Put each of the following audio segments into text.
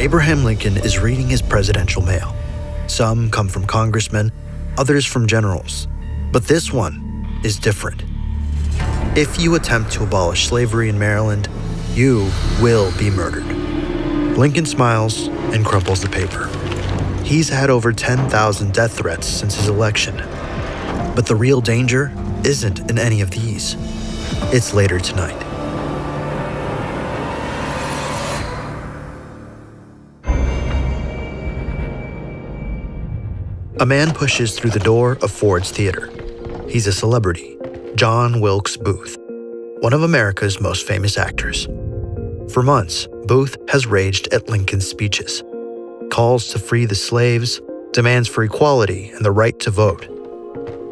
Abraham Lincoln is reading his presidential mail. Some come from congressmen, others from generals. But this one is different. If you attempt to abolish slavery in Maryland, you will be murdered. Lincoln smiles and crumples the paper. He's had over 10,000 death threats since his election. But the real danger isn't in any of these. It's later tonight. A man pushes through the door of Ford's Theater. He's a celebrity, John Wilkes Booth, one of America's most famous actors. For months, Booth has raged at Lincoln's speeches. Calls to free the slaves, demands for equality and the right to vote.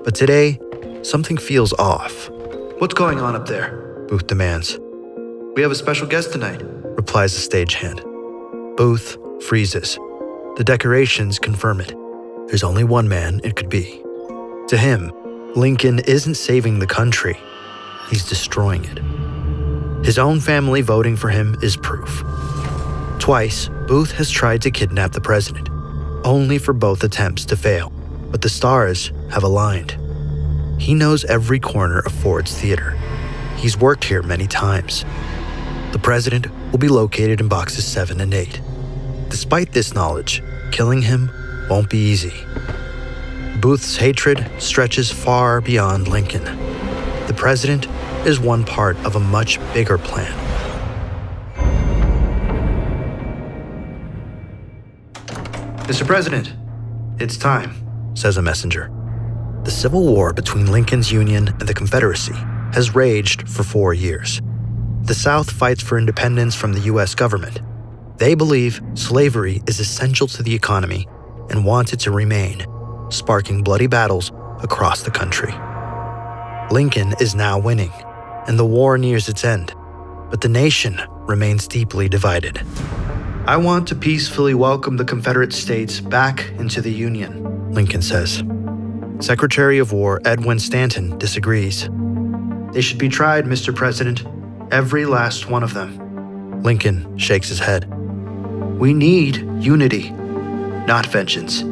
But today, something feels off. "What's going on up there?" Booth demands. "We have a special guest tonight," replies the stagehand. Booth freezes. The decorations confirm it. There's only one man it could be. To him, Lincoln isn't saving the country. He's destroying it. His own family voting for him is proof. Twice, Booth has tried to kidnap the president, only for both attempts to fail. But the stars have aligned. He knows every corner of Ford's Theater. He's worked here many times. The president will be located in boxes 7 and 8. Despite this knowledge, killing him won't be easy. Booth's hatred stretches far beyond Lincoln. The president is one part of a much bigger plan. "Mr. President, it's time," says a messenger. The Civil War between Lincoln's Union and the Confederacy has raged for 4 years. The South fights for independence from the U.S. government. They believe slavery is essential to the economy and want it to remain, sparking bloody battles across the country. Lincoln is now winning, and the war nears its end, but the nation remains deeply divided. "I want to peacefully welcome the Confederate States back into the Union," Lincoln says. Secretary of War Edwin Stanton disagrees. "They should be tried, Mr. President, every last one of them." Lincoln shakes his head. "We need unity, not vengeance."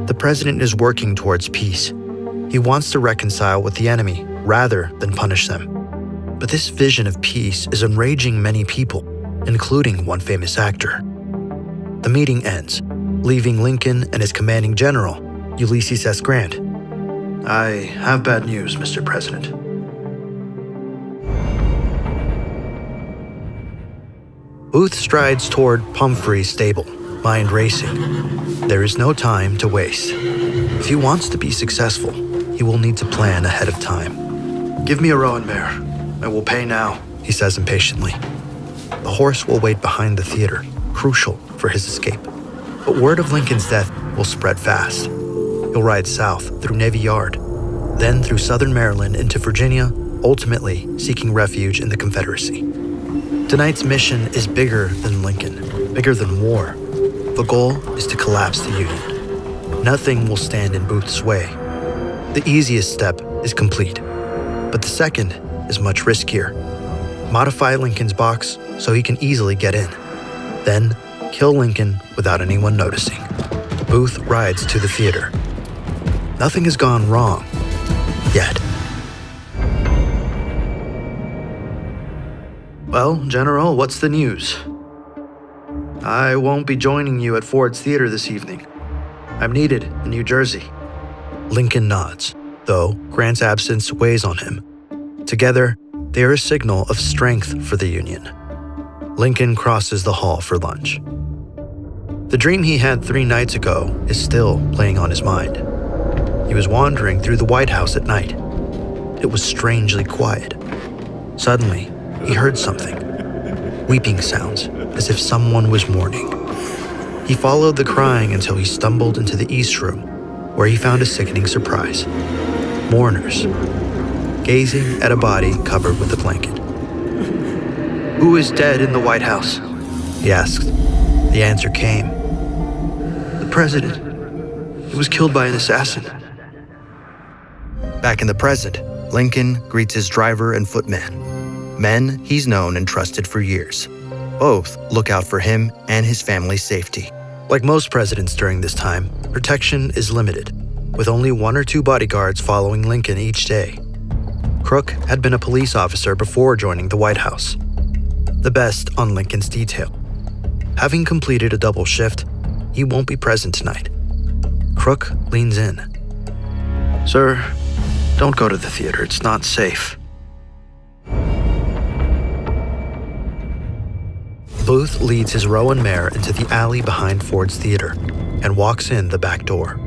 The president is working towards peace. He wants to reconcile with the enemy rather than punish them. But this vision of peace is enraging many people, including one famous actor. The meeting ends, leaving Lincoln and his commanding general, Ulysses S. Grant. "I have bad news, Mr. President." Booth strides toward Pumphrey's stable, mind racing. There is no time to waste. If he wants to be successful, he will need to plan ahead of time. "Give me a roan mare. I will pay now," he says impatiently. The horse will wait behind the theater, crucial for his escape. But word of Lincoln's death will spread fast. He'll ride south through Navy Yard, then through southern Maryland into Virginia, ultimately seeking refuge in the Confederacy. Tonight's mission is bigger than Lincoln, bigger than war. The goal is to collapse the Union. Nothing will stand in Booth's way. The easiest step is complete, but the second is much riskier. Modify Lincoln's box so he can easily get in. Then, kill Lincoln without anyone noticing. Booth rides to the theater. Nothing has gone wrong. Yet. "Well, General, what's the news?" "I won't be joining you at Ford's Theater this evening. I'm needed in New Jersey." Lincoln nods, though Grant's absence weighs on him. Together, they are a signal of strength for the Union. Lincoln crosses the hall for lunch. The dream he had 3 nights ago is still playing on his mind. He was wandering through the White House at night. It was strangely quiet. Suddenly, he heard something. Weeping sounds, as if someone was mourning. He followed the crying until he stumbled into the East Room, where he found a sickening surprise. Mourners, gazing at a body covered with a blanket. "Who is dead in the White House?" he asked. The answer came. "The president. He was killed by an assassin." Back in the present, Lincoln greets his driver and footman, men he's known and trusted for years. Both look out for him and his family's safety. Like most presidents during this time, protection is limited, with only 1 or 2 bodyguards following Lincoln each day. Crook had been a police officer before joining the White House, the best on Lincoln's detail. Having completed a double shift, he won't be present tonight. Crook leans in. Sir, don't go to the theater. It's not safe. Booth leads his roan mare into the alley behind Ford's Theater and walks in the back door.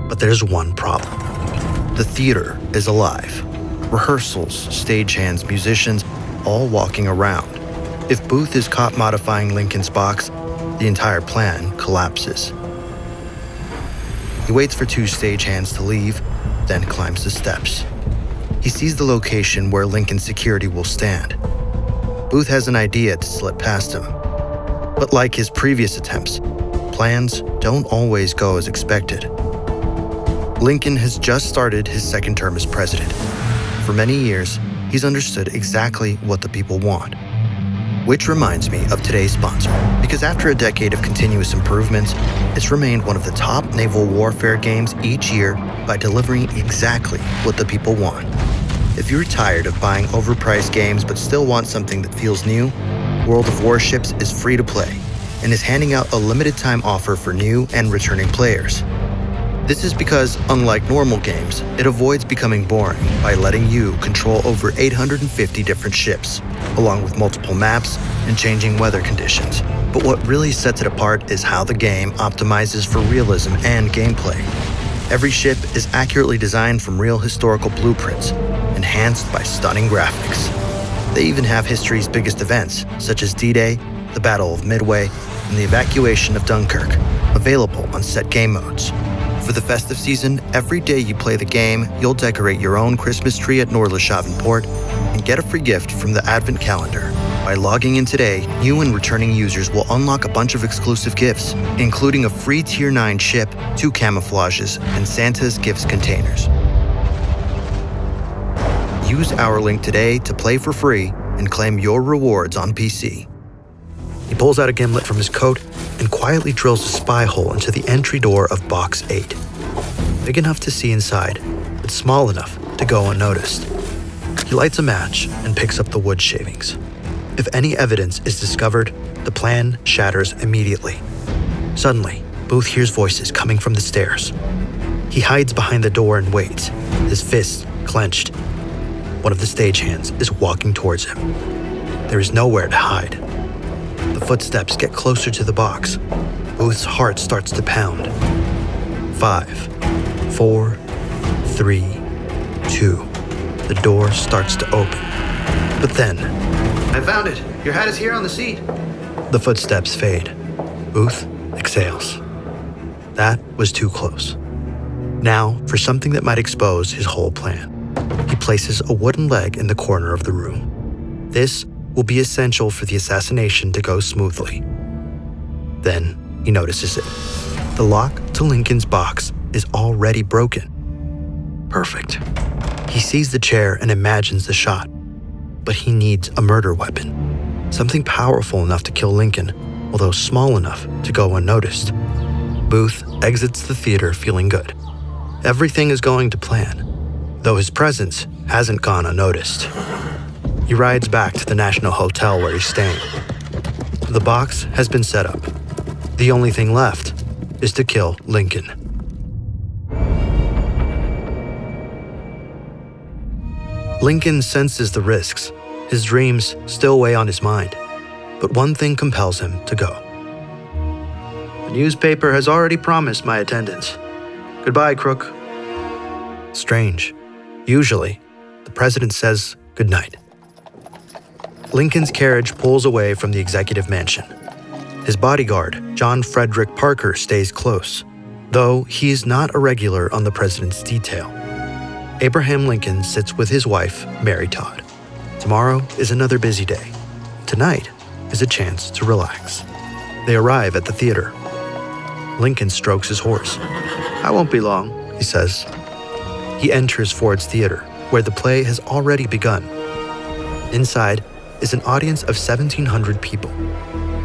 But there's one problem. The theater is alive. Rehearsals, stagehands, musicians, all walking around. If Booth is caught modifying Lincoln's box, the entire plan collapses. He waits for 2 stagehands to leave, then climbs the steps. He sees the location where Lincoln's security will stand. Booth has an idea to slip past him. But like his previous attempts, plans don't always go as expected. Lincoln has just started his second term as president. For many years, he's understood exactly what the people want. Which reminds me of today's sponsor, because after a decade of continuous improvements, it's remained one of the top naval warfare games each year by delivering exactly what the people want. If you're tired of buying overpriced games but still want something that feels new, World of Warships is free to play and is handing out a limited time offer for new and returning players. This is because, unlike normal games, it avoids becoming boring by letting you control over 850 different ships, along with multiple maps and changing weather conditions. But what really sets it apart is how the game optimizes for realism and gameplay. Every ship is accurately designed from real historical blueprints, enhanced by stunning graphics. They even have history's biggest events, such as D-Day, the Battle of Midway, and the evacuation of Dunkirk, available on set game modes. For the festive season, every day you play the game, you'll decorate your own Christmas tree at Nordlishaven Port and get a free gift from the Advent calendar. By logging in today, new and returning users will unlock a bunch of exclusive gifts, including a free Tier 9 ship, 2 camouflages, and Santa's gifts containers. Use our link today to play for free and claim your rewards on PC. He pulls out a gimlet from his coat and quietly drills a spy hole into the entry door of Box 8. Big enough to see inside, but small enough to go unnoticed. He lights a match and picks up the wood shavings. If any evidence is discovered, the plan shatters immediately. Suddenly, Booth hears voices coming from the stairs. He hides behind the door and waits, his fists clenched. One of the stagehands is walking towards him. There is nowhere to hide. The footsteps get closer to the box. Booth's heart starts to pound. 5, 4, 3, 2. The door starts to open. But then, I found it. Your hat is here on the seat. the footsteps fade. Booth exhales. That was too close. Now, for something that might expose his whole plan. He places a wooden leg in the corner of the room. This will be essential for the assassination to go smoothly. Then he notices it. The lock to Lincoln's box is already broken. Perfect. He sees the chair and imagines the shot. But he needs a murder weapon. Something powerful enough to kill Lincoln, although small enough to go unnoticed. Booth exits the theater feeling good. Everything is going to plan, though his presence hasn't gone unnoticed. He rides back to the National Hotel where he's staying. The box has been set up. The only thing left is to kill Lincoln. Lincoln senses the risks. His dreams still weigh on his mind. But one thing compels him to go. The newspaper has already promised my attendance. Goodbye, Crook. Strange. Usually, the president says goodnight. Lincoln's carriage pulls away from the executive mansion. His bodyguard, John Frederick Parker, stays close, though he is not a regular on the president's detail. Abraham Lincoln sits with his wife, Mary Todd. Tomorrow is another busy day. Tonight is a chance to relax. They arrive at the theater. Lincoln strokes his horse. I won't be long, He says. He enters Ford's Theater, where the play has already begun. Inside, is an audience of 1,700 people.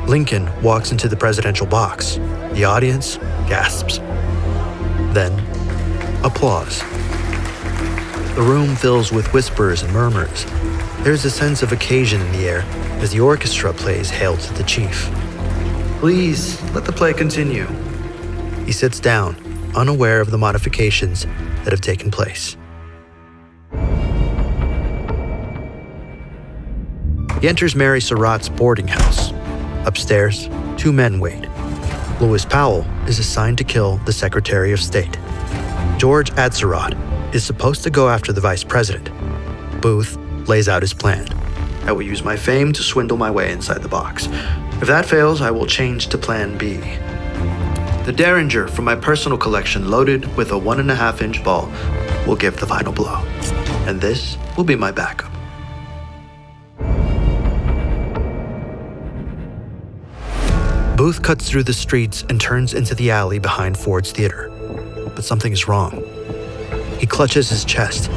Lincoln walks into the presidential box. The audience gasps. Then, applause. The room fills with whispers and murmurs. There's a sense of occasion in the air as the orchestra plays Hail to the Chief. Please, let the play continue. He sits down, unaware of the modifications that have taken place. He enters Mary Surratt's boarding house. Upstairs, 2 men wait. Lewis Powell is assigned to kill the Secretary of State. George Atzerodt is supposed to go after the Vice President. Booth lays out his plan. I will use my fame to swindle my way inside the box. If that fails, I will change to Plan B. The Derringer from my personal collection loaded with a 1.5-inch ball will give the final blow. And this will be my backup. Booth cuts through the streets and turns into the alley behind Ford's Theater. But something is wrong. He clutches his chest.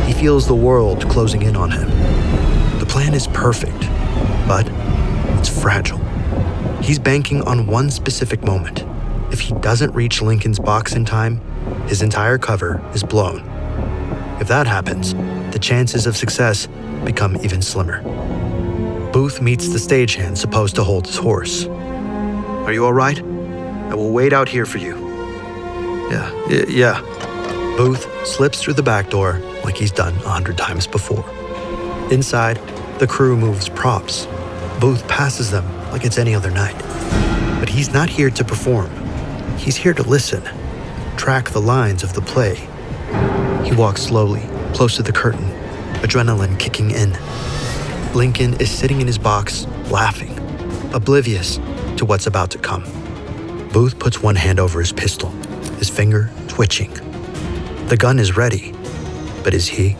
He feels the world closing in on him. The plan is perfect, but it's fragile. He's banking on one specific moment. If he doesn't reach Lincoln's box in time, his entire cover is blown. If that happens, the chances of success become even slimmer. Booth meets the stagehand supposed to hold his horse. Are you all right? I will wait out here for you. Yeah. Booth slips through the back door like he's done 100 times before. Inside, the crew moves props. Booth passes them like it's any other night. But he's not here to perform. He's here to listen, track the lines of the play. He walks slowly, close to the curtain, adrenaline kicking in. Lincoln is sitting in his box, laughing, oblivious to what's about to come. Booth puts one hand over his pistol, his finger twitching. The gun is ready, but is he?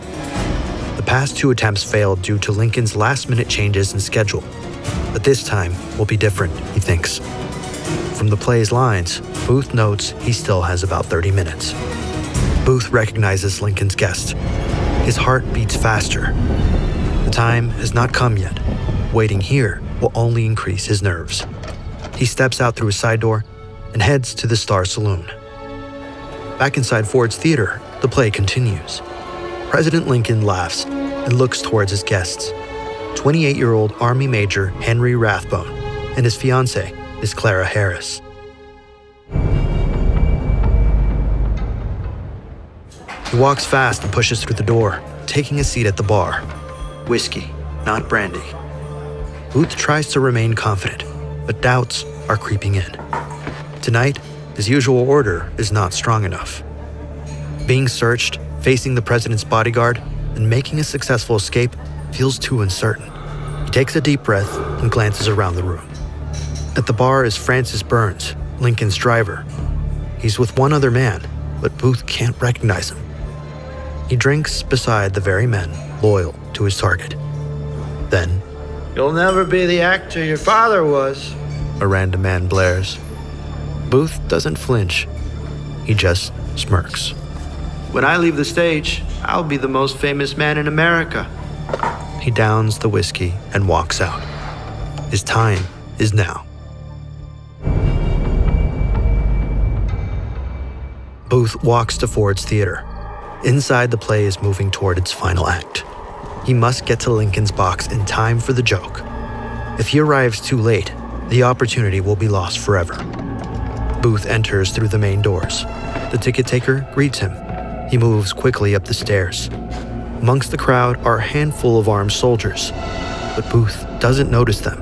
The past 2 attempts failed due to Lincoln's last-minute changes in schedule. But this time will be different, he thinks. From the play's lines, Booth notes he still has about 30 minutes. Booth recognizes Lincoln's guest. His heart beats faster. The time has not come yet. Waiting here will only increase his nerves. He steps out through a side door and heads to the Star Saloon. Back inside Ford's Theater, the play continues. President Lincoln laughs and looks towards his guests. 28-year-old Army Major Henry Rathbone and his fiancée, Miss Clara Harris. He walks fast and pushes through the door, taking a seat at the bar. Whiskey, not brandy. Booth tries to remain confident, but doubts are creeping in. Tonight, his usual order is not strong enough. Being searched, facing the president's bodyguard, and making a successful escape feels too uncertain. He takes a deep breath and glances around the room. At the bar is Francis Burns, Lincoln's driver. He's with one other man, but Booth can't recognize him. He drinks beside the very men loyal to his target. Then, You'll never be the actor your father was, a random man blares. Booth doesn't flinch. He just smirks. When I leave the stage, I'll be the most famous man in America. He downs the whiskey and walks out. His time is now. Booth walks to Ford's Theater. Inside, the play is moving toward its final act. He must get to Lincoln's box in time for the joke. If he arrives too late, the opportunity will be lost forever. Booth enters through the main doors. The ticket taker greets him. He moves quickly up the stairs. Amongst the crowd are a handful of armed soldiers, but Booth doesn't notice them.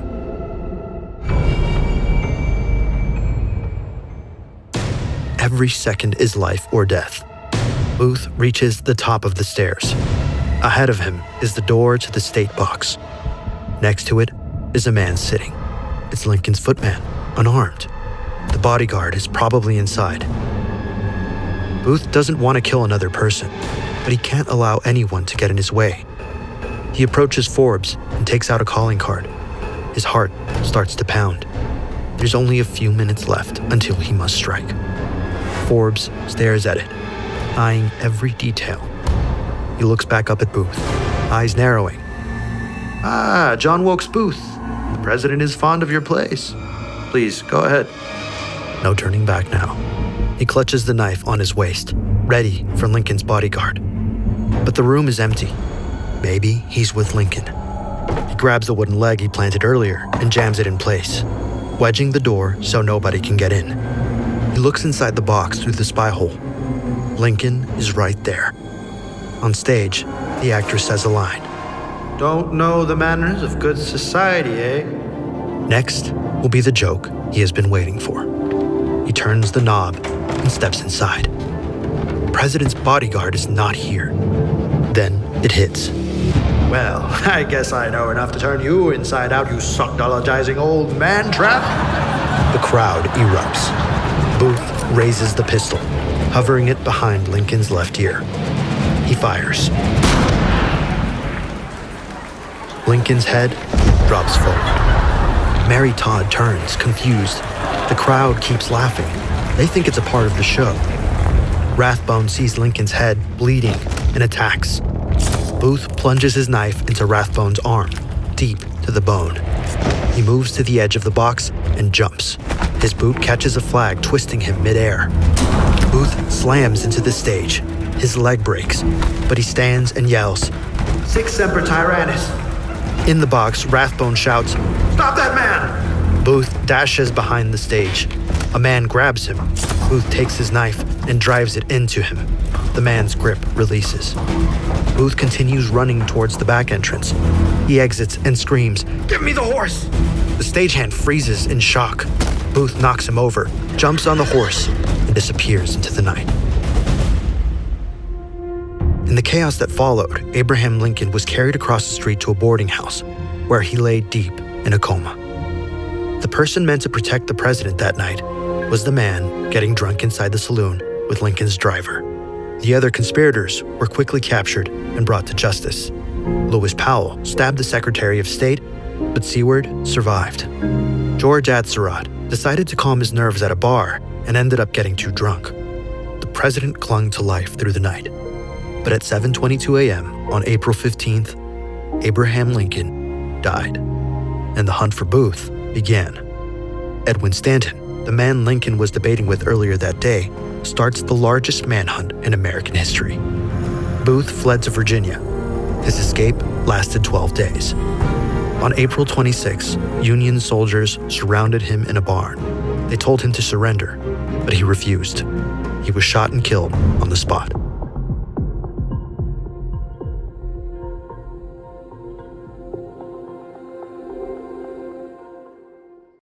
Every second is life or death. Booth reaches the top of the stairs. Ahead of him is the door to the state box. Next to it is a man sitting. It's Lincoln's footman, unarmed. The bodyguard is probably inside. Booth doesn't want to kill another person, but he can't allow anyone to get in his way. He approaches Forbes and takes out a calling card. His heart starts to pound. There's only a few minutes left until he must strike. Forbes stares at it, eyeing every detail. He looks back up at Booth, eyes narrowing. Ah, John Wilkes Booth. The president is fond of your place. Please, go ahead. No turning back now. He clutches the knife on his waist, ready for Lincoln's bodyguard. But the room is empty. Maybe he's with Lincoln. He grabs the wooden leg he planted earlier and jams it in place, wedging the door so nobody can get in. He looks inside the box through the spy hole. Lincoln is right there. On stage, the actress says a line. Don't know the manners of good society, eh? Next will be the joke he has been waiting for. He turns the knob and steps inside. The president's bodyguard is not here. Then it hits. Well, I guess I know enough to turn you inside out, you suckdologizing old man trap. The crowd erupts. Booth raises the pistol, hovering it behind Lincoln's left ear. He fires. Lincoln's head drops forward. Mary Todd turns, confused. The crowd keeps laughing. They think it's a part of the show. Rathbone sees Lincoln's head bleeding and attacks. Booth plunges his knife into Rathbone's arm, deep to the bone. He moves to the edge of the box and jumps. His boot catches a flag, twisting him midair. Booth slams into the stage. His leg breaks, but he stands and yells, Sic semper tyrannis. In the box, Rathbone shouts, Stop that man! Booth dashes behind the stage. A man grabs him. Booth takes his knife and drives it into him. The man's grip releases. Booth continues running towards the back entrance. He exits and screams, Give me the horse! The stagehand freezes in shock. Booth knocks him over, jumps on the horse, and disappears into the night. In the chaos that followed, Abraham Lincoln was carried across the street to a boarding house, where he lay deep in a coma. The person meant to protect the president that night was the man getting drunk inside the saloon with Lincoln's driver. The other conspirators were quickly captured and brought to justice. Lewis Powell stabbed the Secretary of State, but Seward survived. George Atzerodt decided to calm his nerves at a bar and ended up getting too drunk. The president clung to life through the night. But at 7:22 a.m. on April 15th, Abraham Lincoln died, and the hunt for Booth began. Edwin Stanton, the man Lincoln was debating with earlier that day, starts the largest manhunt in American history. Booth fled to Virginia. His escape lasted 12 days. On April 26, Union soldiers surrounded him in a barn. They told him to surrender, but he refused. He was shot and killed on the spot.